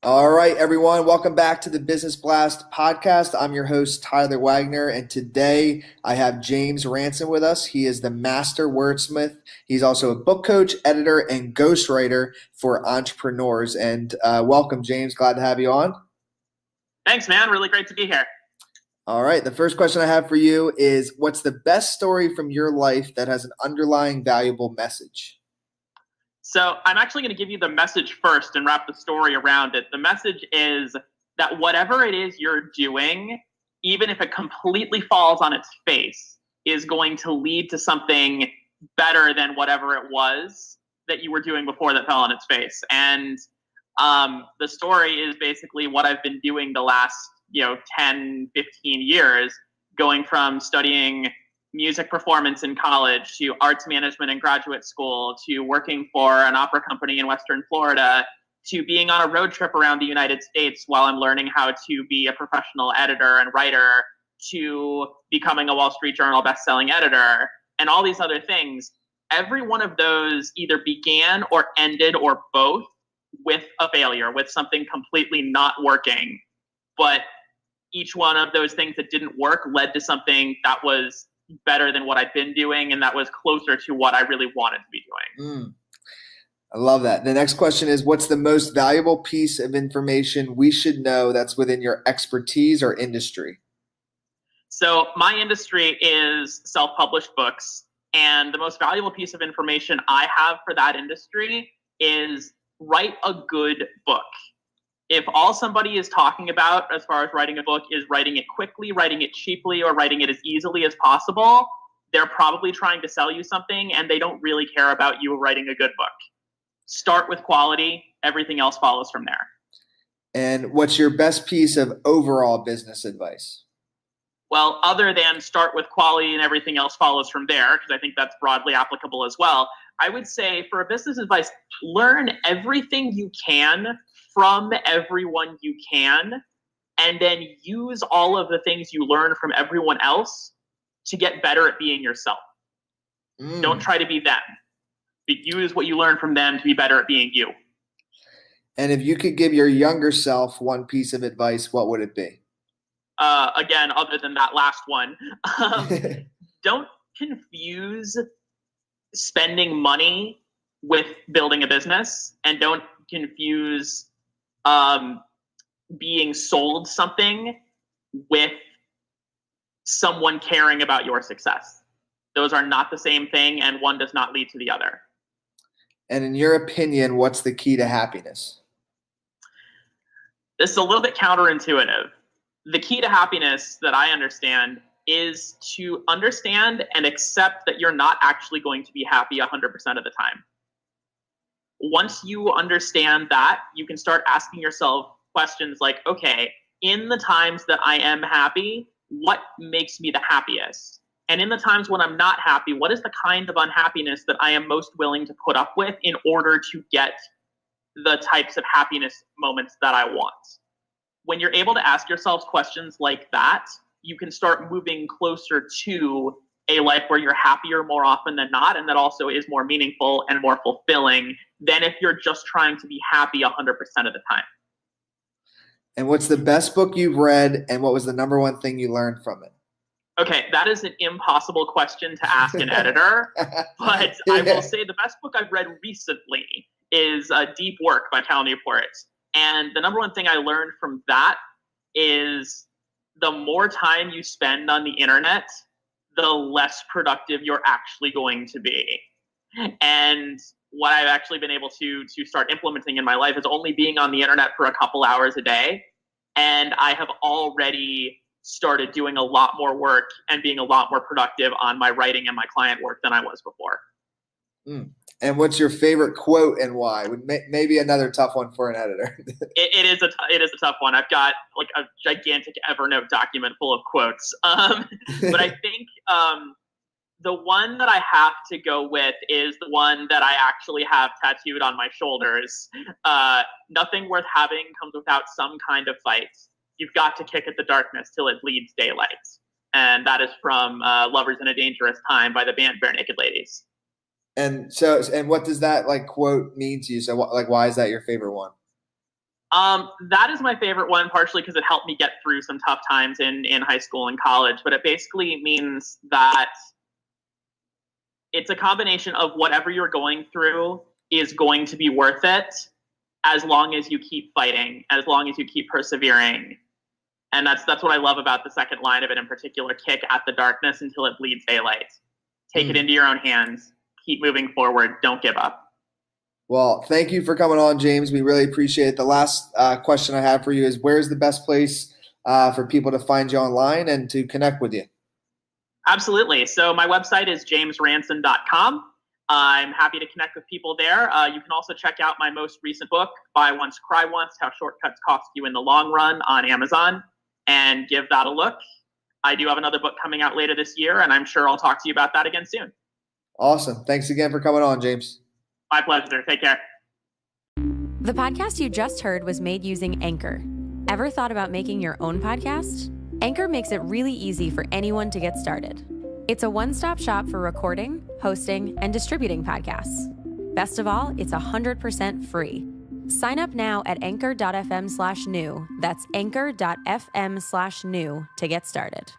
All right, everyone. Welcome back to the Business Blast podcast. I'm your host, Tyler Wagner, and today I have James Ranson with us. He is the master wordsmith. He's also a book coach, editor, and ghostwriter for entrepreneurs. And welcome, James. Glad to have you on. Thanks, man. Really great to be here. All right. The first question I have for you is, what's the best story from your life that has an underlying valuable message? So I'm actually going to give you the message first and wrap the story around it. The message is that whatever it is you're doing, even if it completely falls on its face, is going to lead to something better than whatever it was that you were doing before that fell on its face. And the story is basically what I've been doing the last 10, 15 years, going from studying music performance in college to arts management in graduate school to working for an opera company in Western Florida to being on a road trip around the United States while I'm learning how to be a professional editor and writer to becoming a Wall Street Journal bestselling editor and all these other things. Every one of those either began or ended or both with a failure, with something completely not working. But each one of those things that didn't work led to something that was better than what I'd been doing, and that was closer to what I really wanted to be doing. I love that. The next question is, what's the most valuable piece of information we should know that's within your expertise or industry? So my industry is self-published books, and the most valuable piece of information I have for that industry is write a good book. If all somebody is talking about as far as writing a book is writing it quickly, writing it cheaply, or writing it as easily as possible, they're probably trying to sell you something and they don't really care about you writing a good book. Start with quality. Everything else follows from there. And what's your best piece of overall business advice? Well, other than start with quality and everything else follows from there, because I think that's broadly applicable as well, I would say for a business advice, learn everything you can from everyone you can, and then use all of the things you learn from everyone else to get better at being yourself. Don't try to be them, but use what you learn from them to be better at being you. And if you could give your younger self one piece of advice, what would it be? Again, other than that last one, don't confuse spending money with building a business, and don't confuse being sold something with someone caring about your success. Those are not the same thing, and one does not lead to the other. And in your opinion, what's the key to happiness? This is a little bit counterintuitive. The key to happiness that I understand is to understand and accept that you're not actually going to be happy 100% of the time. Once you understand that, you can start asking yourself questions like, okay, in the times that I am happy, what makes me the happiest? And in the times when I'm not happy, what is the kind of unhappiness that I am most willing to put up with in order to get the types of happiness moments that I want? When you're able to ask yourselves questions like that, you can start moving closer to a life where you're happier more often than not, and that also is more meaningful and more fulfilling than if you're just trying to be happy 100% of the time. And what's the best book you've read, and what was the number one thing you learned from it? Okay, that is an impossible question to ask an editor, but I will say the best book I've read recently is Deep Work by Cal Newport. And the number one thing I learned from that is the more time you spend on the internet, the less productive you're actually going to be. And what I've actually been able to start implementing in my life is only being on the internet for a couple hours a day. And I have already started doing a lot more work and being a lot more productive on my writing and my client work than I was before. And what's your favorite quote and why? Maybe another tough one for an editor. It is a tough one. I've got like a gigantic Evernote document full of quotes. But I think the one that I have to go with is the one that I actually have tattooed on my shoulders. Nothing worth having comes without some kind of fight. You've got to kick at the darkness till it bleeds daylight. And that is from Lovers in a Dangerous Time by the band Bare Naked Ladies. And what does that quote mean to you? So why is that your favorite one? That is my favorite one, partially because it helped me get through some tough times in high school and college. But it basically means that it's a combination of whatever you're going through is going to be worth it as long as you keep fighting, as long as you keep persevering. And that's what I love about the second line of it in particular: kick at the darkness until it bleeds daylight. Take it into your own hands. Keep moving forward. Don't give up. Well, thank you for coming on, James. We really appreciate it. The last question I have for you is, where's the best place for people to find you online and to connect with you? Absolutely. So my website is jamesranson.com. I'm happy to connect with people there. You can also check out my most recent book, Buy Once, Cry Once: How Shortcuts Cost You in the Long Run, on Amazon, and give that a look. I do have another book coming out later this year, and I'm sure I'll talk to you about that again soon. Awesome. Thanks again for coming on, James. My pleasure. Take care. The podcast you just heard was made using Anchor. Ever thought about making your own podcast? Anchor makes it really easy for anyone to get started. It's a one-stop shop for recording, hosting, and distributing podcasts. Best of all, it's 100% free. Sign up now at anchor.fm/new. That's anchor.fm/new to get started.